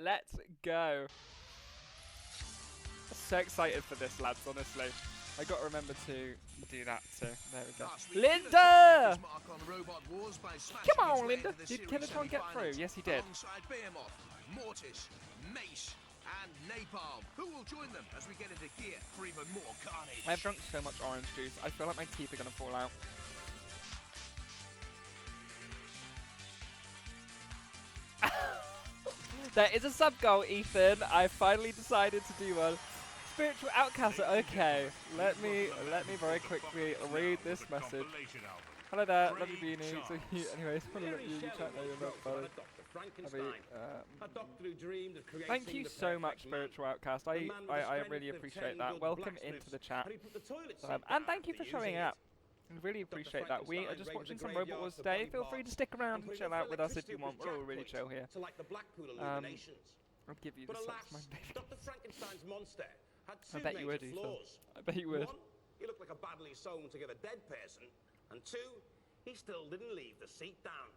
Let's go. So excited for this, lads, honestly. I got to remember to do that too. There we go. Linda! Come on, Linda. Did Kenatron get through? Yes, he did. Mortis, Mace, and Napalm. Who will join them as we get into gear for even more carnage? I've drunk so much orange juice. I feel like my teeth are going to fall out. There is a sub goal, Ethan. I finally decided to do one. Spiritual Outcast. Okay, let me very quickly read this message. Hello there, love you, Beanie. So anyways, want to let you chat now. You're not funny. Thank you so much, Spiritual Outcast. I really appreciate that. Welcome into the chat, and thank you for showing up. I really appreciate that. We are just watching some Robot Wars today. Feel free to stick around and chill out with us if you want. We're all really chill here. I'll give you the sex, my baby. Dr. Frankenstein's monster had two I bet you would, major Ethan. flaws. I bet you would. One, he looked like a badly sewn together dead person. And two, he still didn't leave the seat down.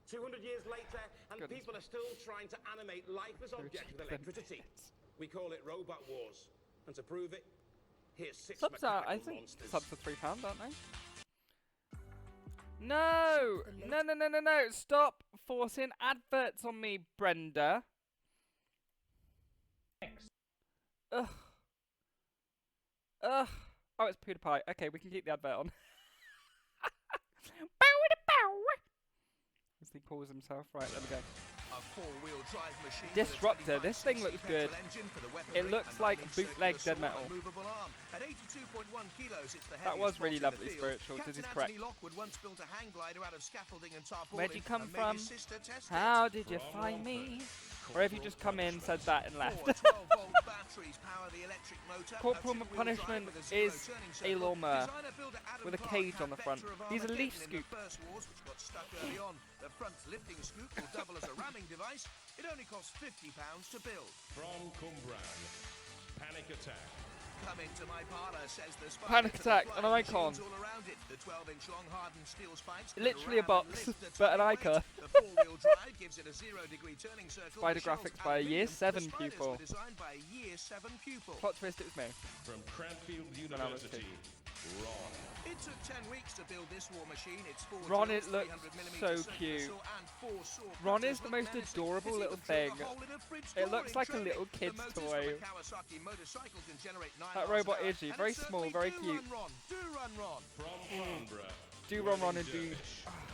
200 years later, and people are still trying to animate lifeless objects with electricity. We call it Robot Wars. And to prove it, here's 6 Subs are, I think, subs for £3, aren't they? No! No! Stop forcing adverts on me, Brenda. Ugh. Oh, it's PewDiePie. Okay, we can keep the advert on. As he calls himself. Right, there we go. Disruptor. This thing looks good. It looks like bootleg dead metal. That was really lovely, Spiritual. This is correct. Where'd you come from? How did you find me? Or have you just come in, said that, and left? Corporal punishment is a lawnmower with a cage on the front. He's a leaf scoop. The front lifting scoop will double as a ramming device. It only costs £50 to build. From Cumbran, Panic Attack. Come into my parlour, says the spider. Panic Attack, an icon. All around it. The 12-inch long hardened steel spikes. Literally a box, but an icon. The four-wheel drive gives it a 0-degree turning circle. Spider graphics by a Year 7 pupil. Designed by a Year 7 pupil. Plot twist, it was me. From Cranfield University, Ron. It took 10 weeks to build this war machine. It's Ron, it looks so cute. Ron is the most adorable little thing. It looks like a little kid's toy. That robot Iggy, very small, very cute. Do run, Ron. From Canberra. Do Ron indeed.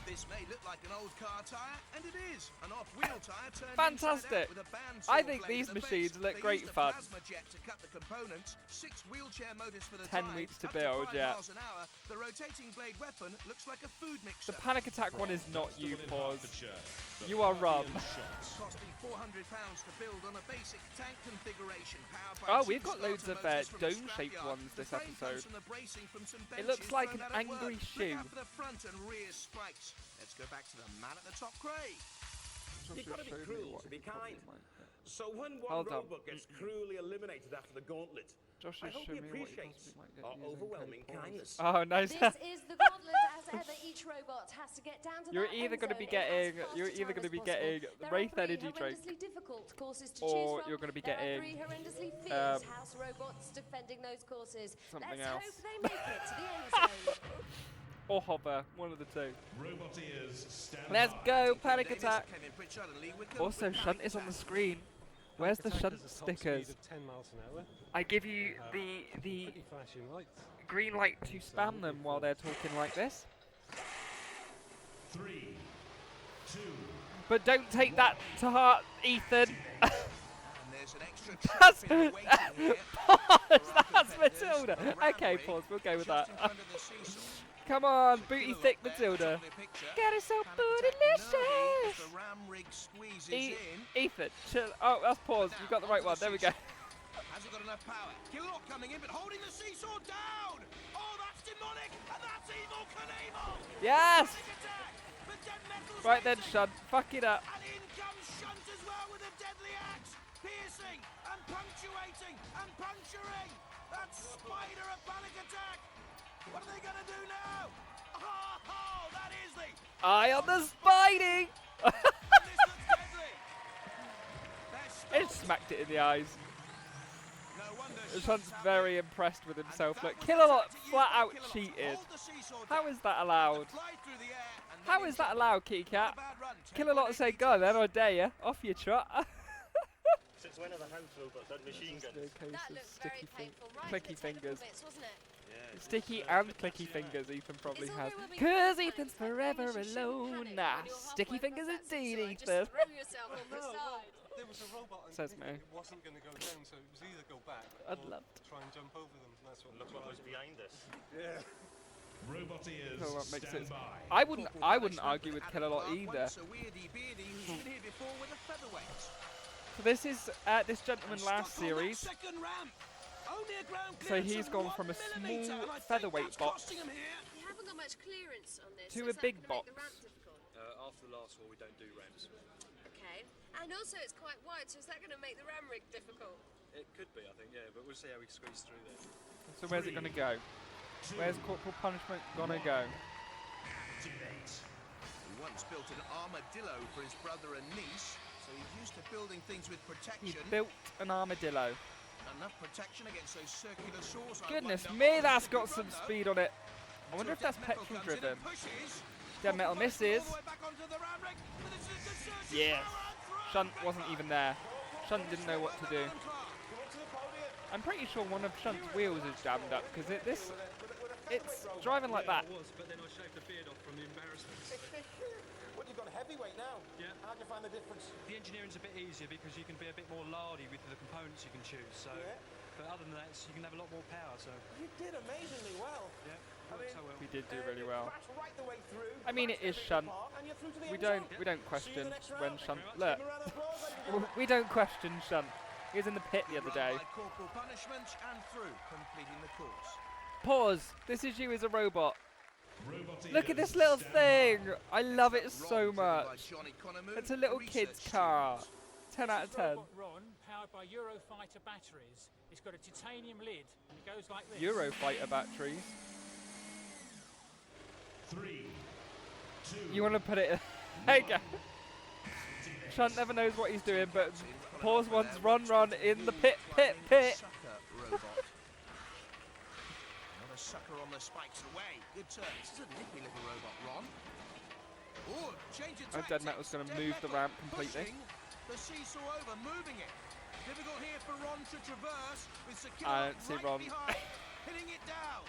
This may look like an old car tyre, and it is. An off-wheel tyre turned Fantastic. with a bandsaw I think blade these at the machines base. look They great used a fun. plasma jet to cut the components, 6 wheelchair motors for the 10 drive, weeks to up build, 5 yeah. miles an hour. The rotating blade weapon looks like a food mixer. The Panic Attack one is not you, Pause. Hertfordshire, You are Ron. Costing £400 to build on a basic tank configuration. Powered by Oh, two we've got loads starter of motors from the dome-shaped scrapyard. ones this The frame comes episode. from the bracing from some It looks benches like thrown an at angry work. Look shoe. out for the front and rear spikes. Let's go back to the man at the top, Craig. You've got to be cruel to be kind. So when one Hold on. robot gets cruelly eliminated after the gauntlet, Josh I is hope he showing me what he appreciates possibly might get our using overwhelming code Pause. kindness. Oh, nice. This is the gauntlet. As ever, each robot has to get down to You're that either end going to be zone in getting, as fast you're a either time going to as be possible. getting There Wraith are 3 Energy Drink, horrendously difficult courses to or choose from. you're going to be There getting, are 3 horrendously fierce house robots defending those courses. something Let's else. hope they make it to the end zone. or Hover, one of the two. Roboteers stand Let's by. go, Panic Davis, Attack. Kevin Pritchard and Lee Wickham Also, with Shunt Panic is on the Attack. screen. Where's the Shunt stickers? Of 10 miles an hour. I give you the Pretty flashing lights. green light to spam them while they're talking like this. 3, 2, But don't take that to heart, Ethan. And there's an extra That's, trophy waiting here. pause, that's Matilda. Okay, pause, we'll go with Just in that. front of the seesaw. Come on, booty thick Matilda. Get it so bootylicious. The ram rig squeezes E in. Ethan, chill. Oh, that's pause. You got the right one. There we go. Has it got enough power? Killlock coming in, but holding the seesaw down. Oh, that's demonic, and that's evil Knievel. Yes. Panic attack. The dead metal's Right then, risen. Shunt. Fuck it up. And in comes Shunt as well with a deadly axe, piercing and punctuating and puncturing. That spider of Panic Attack. What are they going to do now? Oh, that is the. Eye on the Spidey. This looks deadly. They're smacked it in the eyes. No wonder Shunt's very impressed with himself. Look, Killalot flat out cheated. How is that allowed? How is that allowed, Kitty Cat? Killalot say, go then, I dare you. Off you trot. Since when are the house robots had machine guns? That looked very painful. Right clicky to the technical fingers. bits, wasn't it? Sticky and clicky fingers, Ethan probably It's all has. very well being Cause fine, Ethan's it's like forever you shouldn't alone. panic Nah, when you're sticky halfway fingers across that indeed, seesaw, Ethan. just throw yourself on the side. There was a robot and Says me. it wasn't going to go down, so it was either go back I'd or love to. try and jump over them. That's what Look what was behind us. Roboteers, Oh, that makes stand sense. by. I wouldn't argue with Killalot either. Once a weirdy beardy who's been here before with a featherweight. So this is this gentleman last Stuck on that series. second ramp. Only a ground So clearance he's of gone 1 from a millimetre, small and I think featherweight that's box costing him here. You haven't got much clearance on this. to so a is that big gonna make the box. ramp difficult? After the last hole, we don't do ramps. Okay. And also it's quite wide, so is that going to make the ram rig difficult? It could be, I think, yeah, but we'll see how we squeeze through there. So where's it gonna go? Where's Corporal Punishment gonna go? Activate. He once built an armadillo for his brother and niece, so he's used to building things with He protection. built an armadillo. Enough protection against those circular saws. I Goodness wonder. me, Oh, that's good got run, some though. speed on it. I wonder if Until that's Dead Metal petrol comes in driven. and pushes. Dead Metal Corporal misses. all the way back onto the ram rig, but it's a good surge of Yes. power and through. Shunt wasn't even there. Shunt didn't know what to do. Alan Clark. I'm pretty sure one of Shunt's wheels is jammed up because it's driving like that. I was, but then I shaved the beard off from the embarrassment. What, you've got a heavyweight now? Yeah. How do you find the difference? The engineering's a bit easier because you can be a bit more lardy with the components you can choose. So, but other than that, you can have a lot more power. So, You did amazingly well. yeah, I worked mean, so well. We did do really well. Crashed right the way through. I mean, it is crashed everything Shunt. apart, and you're through to the We end don't zone. question See you next when round. Shunt. Give Look, him a round of applause, ladies and gentlemen. we don't question Shunt. He was in the pit the other day. Run by Corporal Punishment and through, completing the course. Pause. This is you as a robot. Roboteers, Look at this little stand thing. by. I love it Ron, so driven by much. Johnny Conamou, It's a little research kid's car. student. 10 out of 10. Robot Ron, powered by Eurofighter batteries. It's got a titanium lid, and it goes like this. Eurofighter batteries. 3, 2, You want to put it? There you go. Shunt never knows what he's doing, but pause once, run in the pit. Sucker robot. Not a sucker on the spikes away. Good turn. This is a nippy little robot, Ron. Oh, change of And Dead Metal's tactics. going to Dead move the Metal ramp completely. pushing the seesaw over, moving it. Difficult here for Ron to traverse with I Sakura don't see right Ron. behind, hitting it down.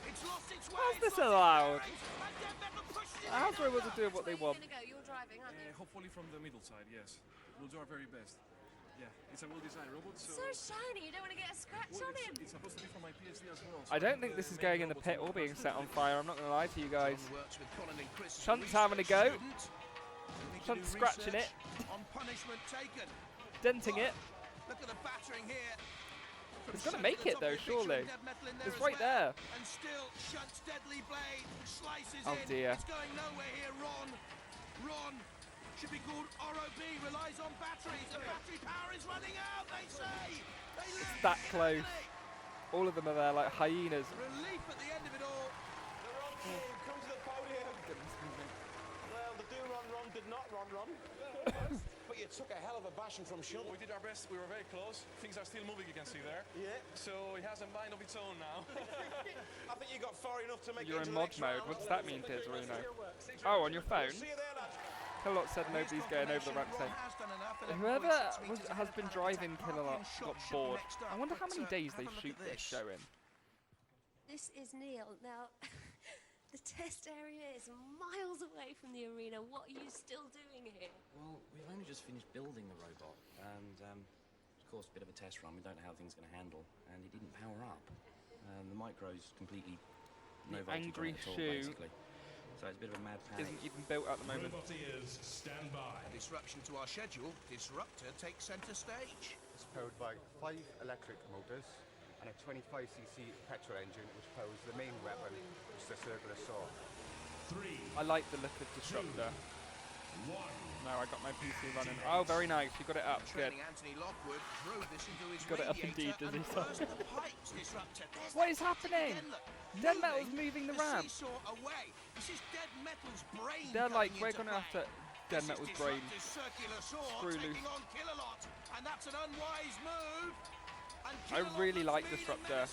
It's lost its way. How's it's this lost its allowed? bearings, and Dead Metal pushes it How's in robots under. doing what they Where want? are you going to go? You're driving, aren't you? Hopefully from the middle side, yes. We'll do our very best. Yeah, it's a well-designed robot, so... So shiny, you don't want to get a scratch on him. It's supposed to be for my PhD as well. I don't think this is going in the pit or being set on fire. I'm not going to lie to you guys. Ron works with Colin and Chris as Shunt's research having a go. student. Need to Shunt's do scratching it. research On punishment taken. Denting it. Look at the battering here. From It's gonna Shunt make at the it top though, of the picture surely. and Dead Metal in there It's as right well. there. And still, Shunt's deadly blade slices Oh in. dear. It's going nowhere here, Ron should be called ROB, relies on batteries. The battery power is running out, they say. They lose that it, close. Anthony. All of them are there like hyenas. Relief at the end of it all. The Ron team comes to the podium. Well, the Ron did not run. But you took a hell of a bashing from Shunt. We did our best, we were very close. Things are still moving, you can see there. Yeah. So it has a mind of its own now. I think you got far enough to make You're it in into the mod next mode. round. What does that mean, Tizarino? Oh, on your phone? See you there, lads. Killalot said nobody's going over the ramp saying. Whoever has been driving Killalot got bored. I wonder how many days they shoot this show in. This is Neil. Now, the test area is miles away from the arena. What are you still doing here? Well, we've only just finished building the robot, and of course, a bit of a test run. We don't know how things going to handle, and it didn't power up. The micro's completely no voltage on Angry it at all, shoe basically. So it's a bit of a mad panic. Isn't even built at the moment. Roboteers, stand by. A disruption to our schedule. Disruptor takes centre stage. It's powered by 5 electric motors and a 25cc petrol engine, which powers the main weapon, which is the circular saw. 3, I like the look of Disruptor. 1. No, I got my PC running. Oh, very nice. You got it up. Good. Training Anthony Lockwood drove this into his Got it up radiator indeed, does and he? burst the pipes. Disruptor. There's What that is plastic happening? again, look. Dead Metal's moving the ramp. Seesaw away. This is Dead Metal's brain They're like, coming we're into going to have play. to Dead Metal's brain. Screw loose. And that's an unwise move. And I really like Disruptor.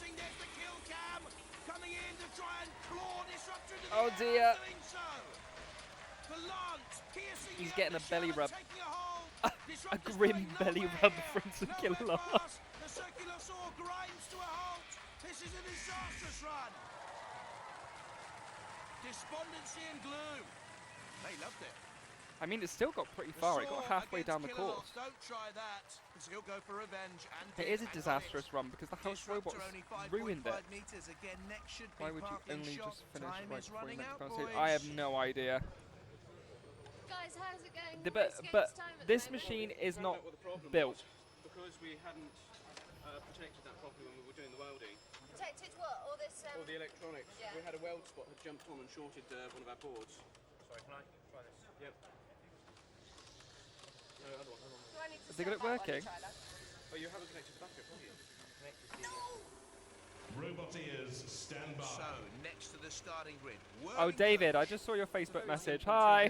Coming in to try and claw Disruptor into the Oh dear. so. The lance piercing. He's getting a belly rub. A grim belly rub from Circular Loss. The Circular Saw grinds to a halt. This is a disastrous run. Despondency and gloom. They loved it. I mean, it still got pretty far. It got halfway down the course. Don't try that. He'll go for revenge. And it is a disastrous run because the house robots ruined it. Why would you only just finish right before you next conversation? I have no idea. Guys, how's it going? But this machine is not built. Because we hadn't protected that properly when we were doing the welding. Protected what? All this? All the electronics. Yeah. We had a weld spot had jumped on and shorted one of our boards. Sorry, can I try this? Yep. No, other one. Do I need to Is it working? Oh, you haven't connected the backup, have you? Roboteers, stand by. So, next to the starting grid. Oh, David, I just saw your Facebook message. Hi.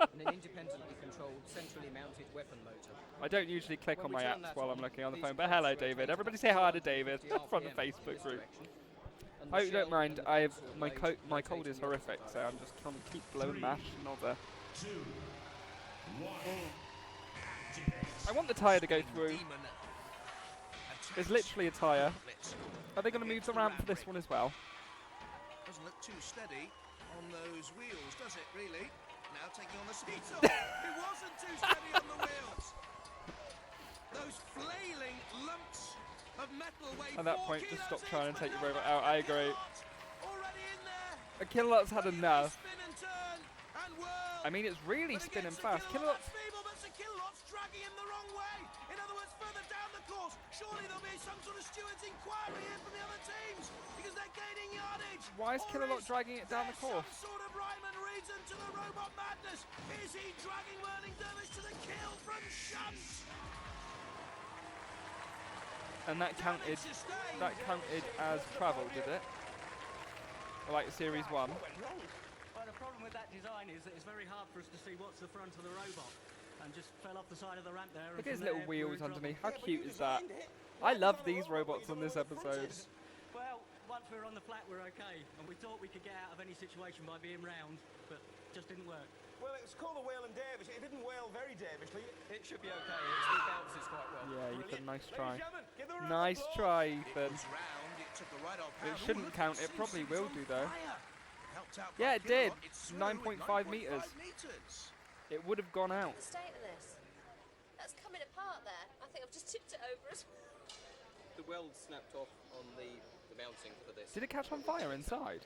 And an independently controlled, centrally mounted weapon motor. I don't usually click on my apps while I'm looking on the phone, but hello, David. Everybody say hi to David from the Facebook group. I hope you don't mind. My cold is horrific, so I'm just trying to keep blowing mash, not the. 2, 1. I want the tyre to go through. It's literally a tyre. Are they going to move the ramp for this one as well? Doesn't look too steady on those wheels, does it, really? Now taking on the seats. Oh, it wasn't too steady on the wheels. Those flailing lumps of metal weigh At that point, just stop trying to take your robot out. I agree. Already in there. A Kilolot's had enough. Spin and turn and whirl. I mean, it's really spinning fast. Kilolot's feeble, but Sir Kilolot's dragging him the wrong way. In other words, further down the course. Surely there'll be some sort of steward's inquiry here from the other teams because they're gaining yardage. Why is Kilolot dragging it down the course? Some sort of rhyme and reason to the robot madness. Is he dragging Whirling Dervish to the kill from shunts? And that counted as travel, did it? Like Series 1. Well, the problem with that design is that it's very hard for us to see what's the front of the robot, and just fell off the side of the ramp there. Look at his little wheels underneath. How cute is that? I love these robots on this episode. Well, once we were on the flat, we're okay, and we thought we could get out of any situation by being round, but just didn't work. Well, it's called a whale and Davish. It didn't whale very davishly. It should be okay. It bounces quite well. Yeah, Ethan, nice try. Nice try, Ethan. It shouldn't count. It probably will do, though. Yeah, it did. 9.5 meters. It would have gone out. The state of this. That's coming apart there. I think I've just tipped it over as well. The weld snapped off on the mounting for this. Did it catch on fire inside?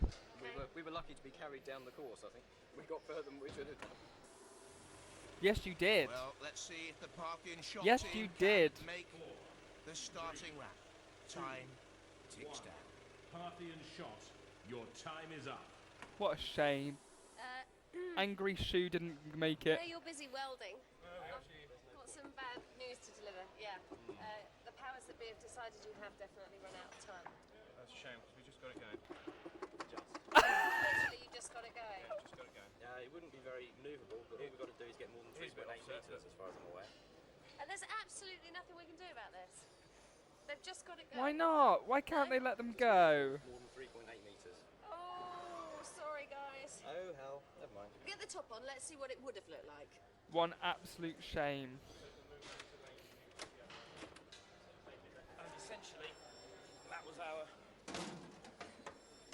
We were lucky to be carried down the course, I think. We got further than we should have done. Yes, you did. Well, let's see if the Parthian shot yes, team you did. Can make the starting lap. Time ticks down. Parthian shot. Your time is up. What a shame. Angry Shoe didn't make it. No, you're busy welding. I've got some bad news to deliver. Yeah. The powers that be have decided you have definitely run out of time. That's a shame because we just got it going. Literally, you just got it going. Yeah, just got it going. It wouldn't be very manoeuvrable, but all we've got to do is get more than 3.8 metres as far as I'm aware. And there's absolutely nothing we can do about this. They've just got it going. Why not? Why can't they let them go? More than 3.8 metres. Oh, sorry guys. Oh hell, never mind. Get the top on, let's see what it would have looked like. One absolute shame. And essentially, that was our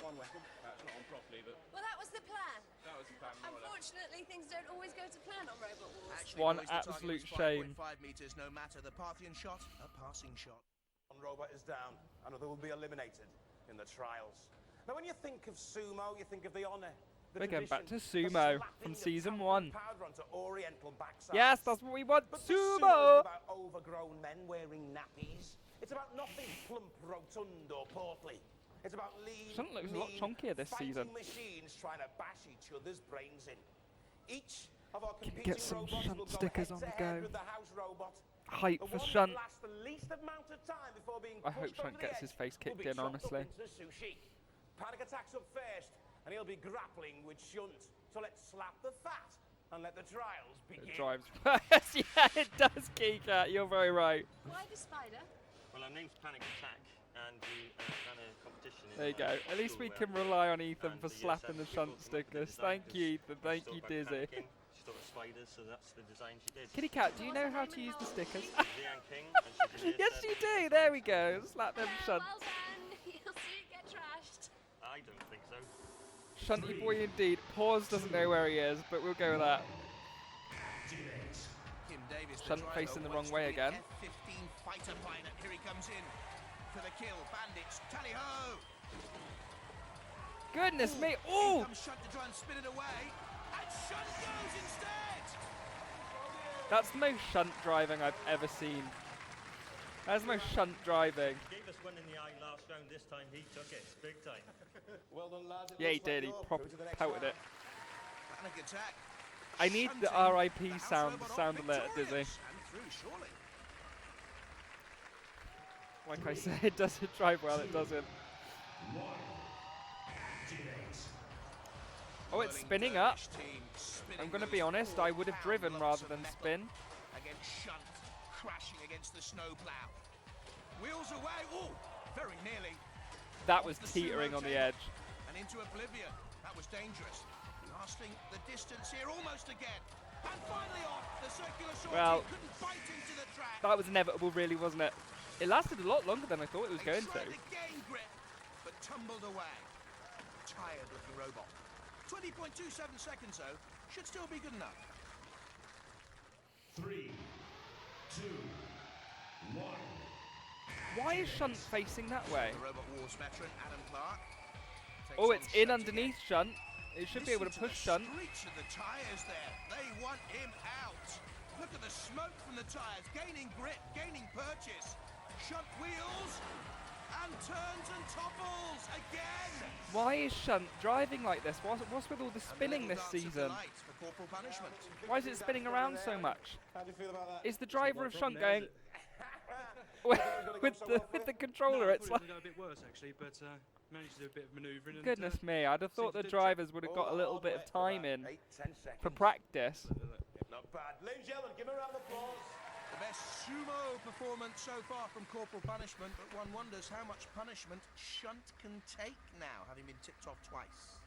one weapon. That's not on properly, but Well, that was the plan. that was the plan. more or less. Unfortunately, things don't always go to plan on Robot Wars. Actually, One boys, the target absolute was shame. 5.5 meters, no matter. The Parthian shot, a passing shot. One robot is down. Another will be eliminated in the trials. Now, when you think of sumo, you think of the honour. We're going back to sumo from season 1. Powder onto oriental backsides. Yes, that's what we want. But this sumo Sumo! is about overgrown men wearing nappies. It's about nothing plump, rotund or portly. It's about lean, Something looks a lot mean, chunkier this fighting season. machines trying to bash each other's brains in. Each of our Can we competing get some robots shunt will go stickers on the head-to-head go? with the house robot. Hype The for one that Shunt. lasts the least amount of time before being I hope pushed Shunt over the gets edge his face will kicked be in, chopped honestly. up into sushi. Panic attacks up first, and he'll be grappling with Shunt. So let's slap the fat and let the trials begin. It drives. Yeah, it does, Keycat. You're very right. Why the spider? Well, our name's Panic Attack, and we ran a competition. There you go. At least we can rely on Ethan for slapping the shunt stickers. Thank you, Ethan. Thank you, Dizzy. She thought of spiders, so that's the design she did. Kitty Cat, do you know how to use the stickers? Leanne King, and she's Yes, you do. There we go. Slap them shunts. Well done. You'll see it get trashed. I don't think so. Shunty boy indeed. Pause doesn't know where he is, but we'll go with that. Kim Davis, Shunt facing the wrong way again. F-15 fighter pilot. Here he comes in for the kill. Bandits, tally ho! Goodness me. Here Oh! comes Shunt to try and spin it away, and Shunt goes instead. That's the most shunt driving I've ever seen. That's the most shunt driving. Gave us one in the eye last round. This time he took it big time. Well done, lads. Yeah, he did. He proper pelted it. Panic Attack. I need the RIP sound alert, Dizzy. And through, surely. Like I said, it doesn't drive well, it doesn't. Oh, it's spinning up. I'm going to be honest, I would have driven rather than spin. Against Shunt, crashing against the snowplow. Wheels away. Oh, very nearly. That was teetering on the edge. And into oblivion. That was dangerous. Lasting the distance here almost again. And finally off. The circular sortie couldn't bite into the track. That was inevitable, really, wasn't it? It lasted a lot longer than I thought it was going to. Tried to gain grip, but tumbled away. Tired-looking robot. 20.27 seconds, though, should still be good enough. 3, 2, 1. Why is Shunt facing that way? The Robot Wars veteran Adam Clark. Oh, it's in underneath Shunt. It should be able to push Shunt. Screech of the tyres there. They want him out. Look at the smoke from the tyres, gaining grip, gaining purchase. Shunt wheels and turns and topples again. Why is Shunt driving like this? What's with all the spinning this season? Why is it spinning around so much? How do you feel about that? Is the driver of Shunt going with the controller? It's like go a bit worse actually, but managed to do a bit of manoeuvring. And, goodness me! I'd have thought the drivers would have got a little bit of time in for practice. Not bad. Ladies and gentlemen, give a round of applause. The best sumo performance so far from Corporal Punishment, but one wonders how much punishment Shunt can take now, having been tipped off twice.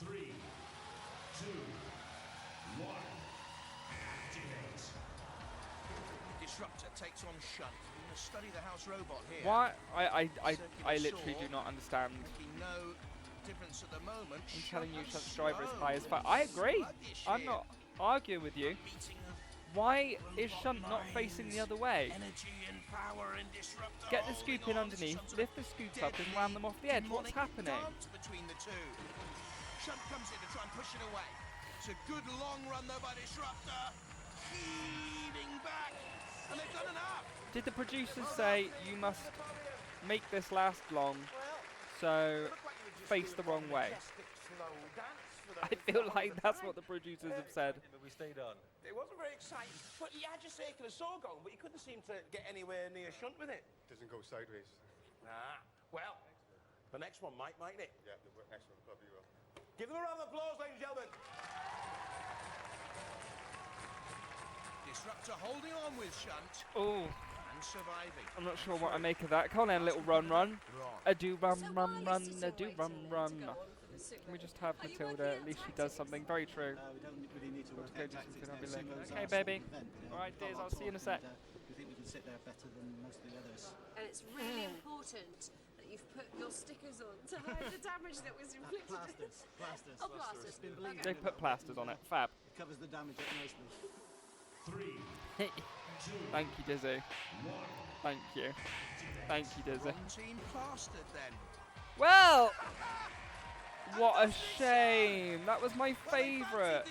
3, 2, 1. Activate. Disruptor takes on Shunt. We're going to study the house robot here. Why? I literally do not understand. No difference at the moment. I'm telling you, Shunt's driver is high as fuck. I agree. I'm not arguing with you. Why is Shunt not facing the other way? Get the scoop in underneath, lift the scoop up and ram them off the edge. What's happening? Between the two. Shunt comes in to try and push it away. It's a good long run though by Disruptor. Heaving back. And they've done enough. Did the producers say you must make this last long, so face the wrong way? I feel like that's what the producers have said. But we stayed on. It wasn't very exciting, but he had your circular saw going, but he couldn't seem to get anywhere near Shunt with it. Doesn't go sideways. Nah. Well, the next one might, mightn't it? Yeah, the next one probably will. Give them a round of applause, ladies and gentlemen. Disruptor holding on with Shunt. Oh. And surviving. I'm not sure what I make of that. Come on then, little run. A do run, a do run. Can we just have Matilda? At least she does something very true. We don't really need to work out okay, baby. Alright, Diz, I'll see you in a sec. We think we can sit there better than most of the others. And it's really important that you've put your stickers on to hide the damage that was inflicted. Plasters. Oh, plasters. It's been bleeding. They put plasters on it. Fab. It covers the damage up nicely. 3, 2, Thank you, Dizzy. 1. Thank you. Thank you, Dizzy. Team plastered then. Well, what a shame. That was my favourite.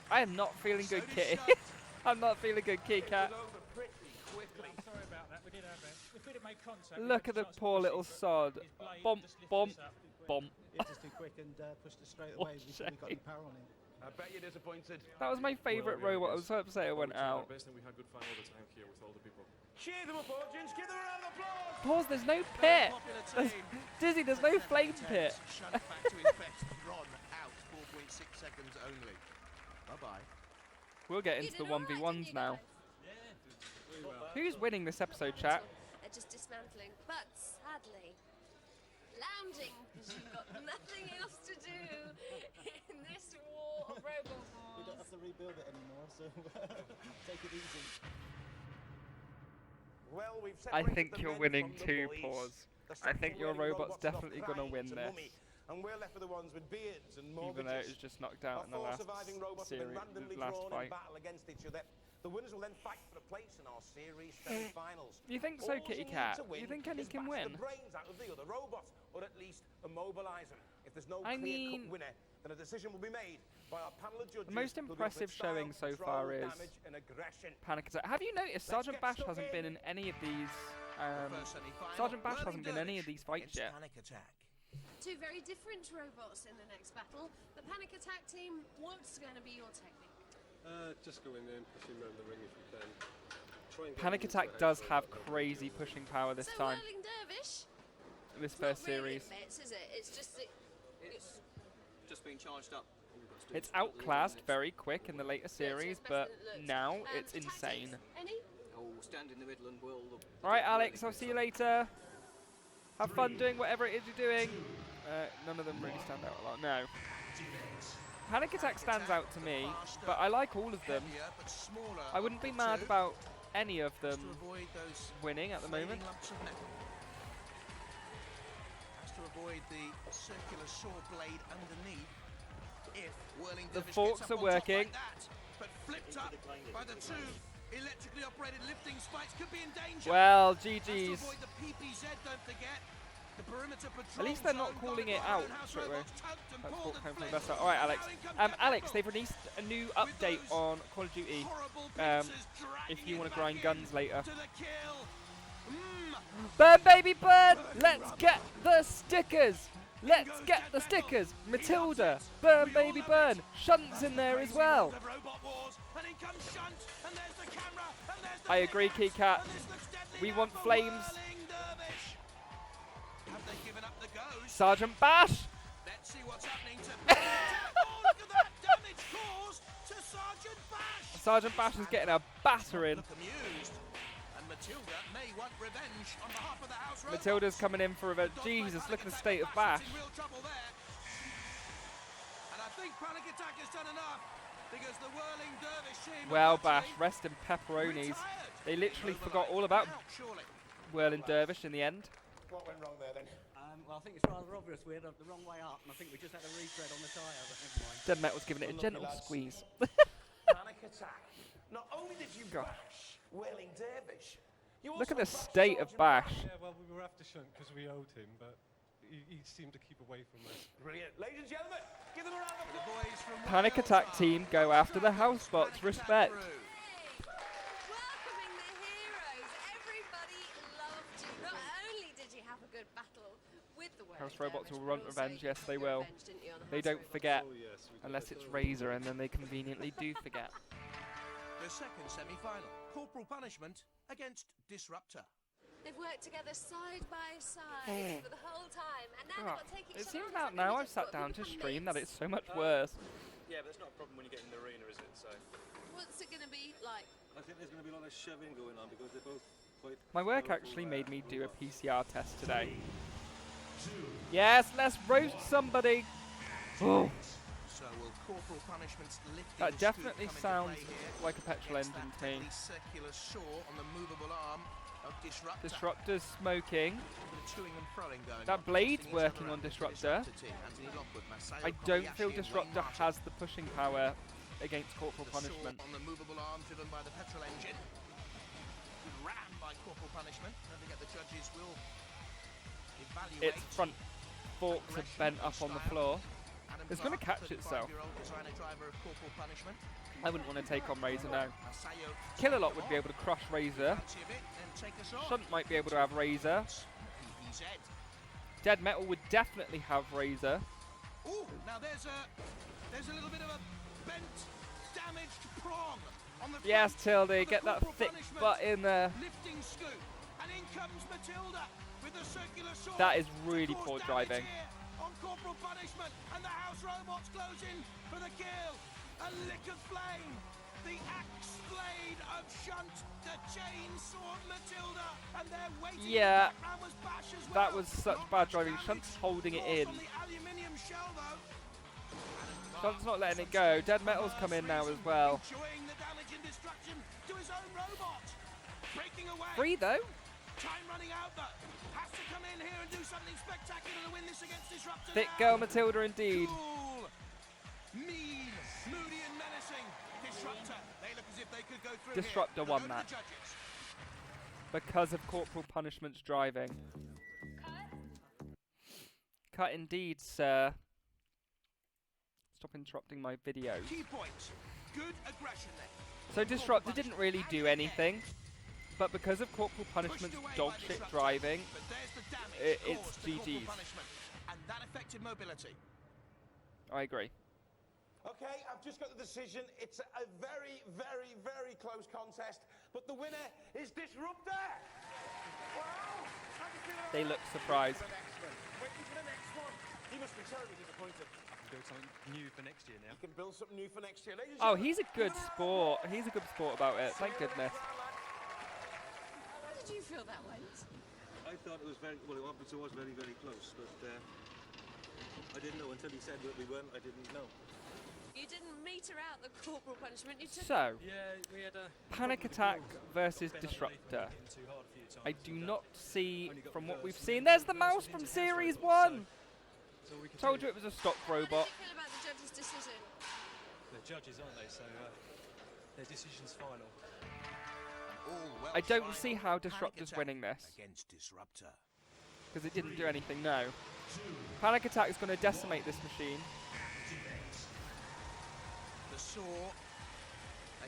I am not feeling good, Kitty. I'm not feeling good, Kitty Cat. Sorry about that. We did our best. If we'd have made contact, Look at the poor little sod. Bump, bump, bump. It's just too quick and pushed it straight away before we got any power on him. I bet you're disappointed. That was my favourite robot. I was so upset it went out. Best and we had good fun all the time here with all the people. Cheer them up, audience. Give them a round of applause. Pause, there's no pit. Dizzy, there's no flame pit. Shunt back to his best run out. 4.6 seconds only. Bye-bye. We'll get into the 1v1s now. Who's winning this episode, chat? They're just dismantling, but sadly, lounging because you've got nothing else to do in this war of robot wars. We don't have to rebuild it anymore, so take it easy. Well, we've I separated think the you're men winning from the too, boys. Pause. The I think your self-aware robot's robots have definitely going to pride win and this. mummy, and we're left with the ones with beards and Even though it was mortgages. just knocked out in the Our last four surviving robots have series, been randomly last drawn fight. in battle against each other. The winners will then fight for a place in our series semi-finals. You think so, All Kitty need Cat? to win You think Kenny is can bash win? the brains out of the other robot, or at least immobilize them. If there's no I clear-cut mean, winner, then a decision will be made by our panel of judges. the most who'll be impressive style, showing so control, far is damage, and aggression. Panic Attack. Have you noticed Sergeant Bash hasn't been in any of these? Sergeant Bash hasn't been in any of these fights yet. Panic Attack. Two very different robots in the next battle. The Panic Attack team, what's going to be your technique? Just go in there and push him around the ring if you can. Try and get Panic him into Attack a does headlock have and crazy deal with pushing power this So time. Whirling Dervish, This it's first not really series. bits, is it? It's just It's just been charged up. It's outclassed very quick in the later series, but now it's insane. Any? Oh, stand in the middle and we'll... Alright, Alex, I'll see you later. Have fun doing whatever it is you're doing. None of them really stand out a lot. No. Panic Attack stands out to me, but I like all of them. I wouldn't be mad about any of them winning at the moment. Has to avoid the circular saw blade underneath. If Whirling The Dervish forks gets are up on top working. like that, but flipped up by the two electrically operated lifting spikes, could be in danger. Well, Has to GG's. avoid the PPZ, don't forget. The perimeter patrol At least they're not zone calling got it by out and House straight away. robots tugged and That's pulled home and from the flipped. best. Alright, Alex. Now in comes Dead Alex, Metal. they've released a new update on Call of Duty. If you want to grind guns later. To the kill. Burn, baby, burn! Let's get the stickers! Let's get the stickers! Matilda, burn, baby, burn! Shunt's in there as well. The Robot Wars, and in comes Shunt, and there's the camera, and there's the I agree, Keycat. We want flames. Whirling Dervish. Have they given up the ghost? Sergeant Bash! Let's see what's happening to oh, look at that damage caused to Sergeant Bash. Sergeant Bash is getting a battering. Look amused. And Matilda may want revenge on behalf of the House Robots. Matilda's coming in for revenge. Jesus, look at the state of Bash. In real trouble there. And I think Panic Attack has done enough because the Whirling Dervish team Well, have Bash, actually rest in pepperonis. retired. They literally forgot all about Surely. Whirling Dervish in the end. What went wrong there then? Well, I think it's rather obvious we had the wrong way up, and I think we just had a retread on the tyre, but never mind. Dead Metal's giving it a gentle squeeze. Panic Attack. Not only did you God. bash Whirling Dervish, you Look at also the bashed state of Sergeant Bash. Yeah, well, we were after Shunt because we owed him, but he seemed to keep away from us. Brilliant. Ladies and gentlemen, give them a round of The applause. boys from Panic Attack team go after the house bots. Respect. Welcoming the heroes. Everybody loved you. Not only did you have a good battle with the House Whirling robots Dervish, will but want also revenge. Yes, you they got will. revenge, didn't you, on the They House don't Robots? forget. Oh, yes, we did Unless that it's thoroughly. Razor, and then they conveniently do forget. The second semi-final, Corporal Punishment against Disruptor. They've worked together side by side for the whole time, and now they've got to take each It other seems on. now, It's now really I've sat difficult. down They to become stream that mates. it's so much worse. Yeah, but that's not a problem when you get in the arena, is it? So What's it going to be like? I think there's going to be a lot of shoving going on because they're both quite... My work powerful, actually made me do a robots. PCR test today. Yes, let's roast somebody. Oh, So will Corporal Punishment's lifting that scoop definitely come into sounds play here like a petrol against engine that to me. deadly circular saw on the movable arm of Disruptor. Disruptor's smoking. Bit of toing and froing going That on, blade's testing each other working out on with the Disruptor. team, Anthony Lockwood, Masayo I don't feel Kobayashi and Disruptor Wayne Martin. has the pushing power against Corporal The Punishment. saw on the movable arm driven by the petrol engine. Good ram by Corporal Punishment. Don't forget the judges will evaluate. Its front forks are bent up on the floor. Adam It's going to Clark, catch itself. 35-year-old designer driver of Corporal Punishment. I wouldn't want to take on Razor now. Masayo Killalot would be able to crush Razor. fancy a bit and take us on. Shunt might be able to have Razor. PPZ. Dead Metal would definitely have Razor. Ooh, now there's a little bit of a bent, damaged prong on the Yes, front Tildy, of the get that Corporal thick Punishment butt in there. lifting scoop, and in comes Matilda with the circular saw. That is to really cause poor damage driving. here on Corporal Punishment, and the House Robots close in for the kill. A lick of flame. The axe blade of Shunt, the chainsaw Matilda, and they're waiting. Yeah, in the background was Bash as well. that was such Not bad much driving. damage, Shunt's holding it of course, in. on the aluminium shell, though. Shunt's not letting it go. Dead Metal's come in now as well. Enjoying the damage and destruction to his own robot. Breaking away. Free though. Time running out though. Has to come in here and do something spectacular to win this against Disruptor. Thick now. girl Matilda indeed. Cool. Mean, moody and menacing. Disruptor. They look as if they could go through Disruptor here. won that. Because of Corporal Punishment's driving. Cut indeed, sir. Stop interrupting my video. Key points. Good aggression there. So Disruptor didn't really do anything, but because of Corporal Punishment's dog shit driving, But there's the damage it's caused to Corporal GG's. Punishment, and that affected mobility. I agree. Okay, I've just got the decision. It's a very, very, very close contest, but the winner is Disruptor. Wow! They look surprised. Waiting for the next one. He must be terribly disappointed. Build something new for next year now. You can build something new for next year. Ladies and Oh, gentlemen, he's a good sport. He's a good sport about it. Thank goodness. How did you feel that went? I thought it was very, well, it obviously was very, very close, but I didn't know until he said that we weren't, I didn't know. You didn't meter out the Corporal Punishment. You took So, Yeah, we had a Panic Attack versus Disruptor. I do not see, from what we've seen, there's the mouse from Series 1! Told you it was a stock robot. How did you feel about the judge's decision? They're judges, aren't they? So their decision's final. All I don't well see final. how Panic Disruptor's attack winning this. against Disruptor. Because it didn't do anything, no. Panic Attack is going to decimate this machine. The saw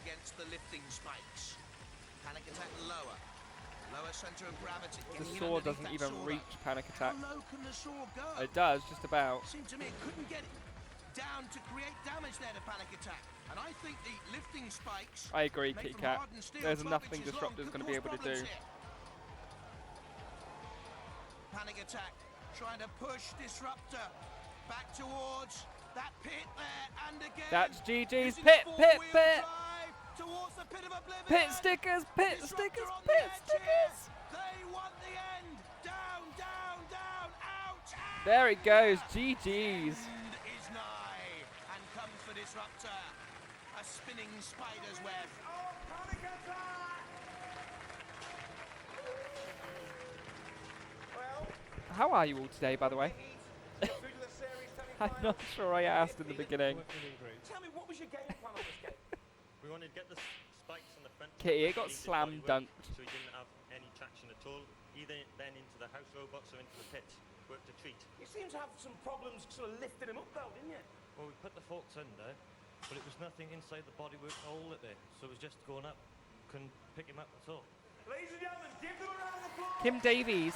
against the lifting spikes. Panic attack lower. Lower center of gravity. The Getting in saw underneath doesn't that even saw, reach though. Panic Attack. How low can the saw go? It does, just about. Seemed to me it couldn't get it down to create damage there to Panic attack. And I think the lifting spikes. I agree, made Kit from Kat. hardened steel There's 12 nothing inches long, Disruptor's could going to be cause able to do. problems here. Panic attack trying to push Disruptor back towards that pit there, and again. That's GG's. using Pit, the pit, four-wheel pit. drive towards the pit of oblivion. Pit stickers, pit Disruptor stickers, on the pit edge stickers. here. They want the end. Down, down, down, out, out. There it goes. GG's. End is nigh and comes for Disruptor. A spinning spider's web. How are you all today, by the way? I'm not sure I asked in the beginning. Tell me, what was your game plan on this game? We wanted to get the spikes on the front. Kitty, it got into the slam bodywork, dunked. So he didn't have any traction at all. Either then into the house robots or into the pit. Worked a treat. You seem to have some problems sort of lifting him up though, didn't you? Well, we put the forks under, but it was nothing inside the bodywork to hold it there. So it was just going up. Couldn't pick him up at all. Ladies and gentlemen, give them a round of applause. Kim Davies,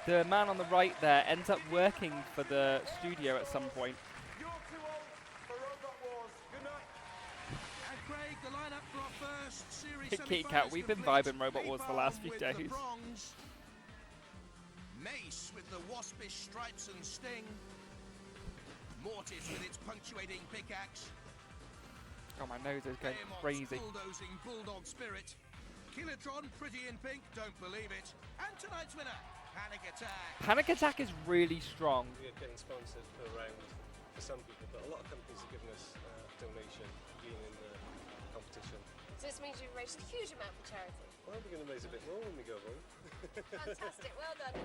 the man on the right there, ends up working for the studio at some point. You're too old for Robot Wars. Good night. And Craig, the lineup for our first series Kit Kat, we've been vibing Robot Wars the last few days. Mace with the waspish stripes and sting. Mortis with its punctuating pickaxe. Oh, my nose is going Behemoth's crazy. bulldozing bulldog spirit. Kilotron, pretty in pink, don't believe it. And tonight's winner, Panic Attack. Panic Attack is really strong. We are getting sponsored per round for some people, but a lot of companies are giving us a donation being in the competition. So this means you've raised a huge amount for charity. Well, we're going to raise a bit more when we go home. Fantastic, well done.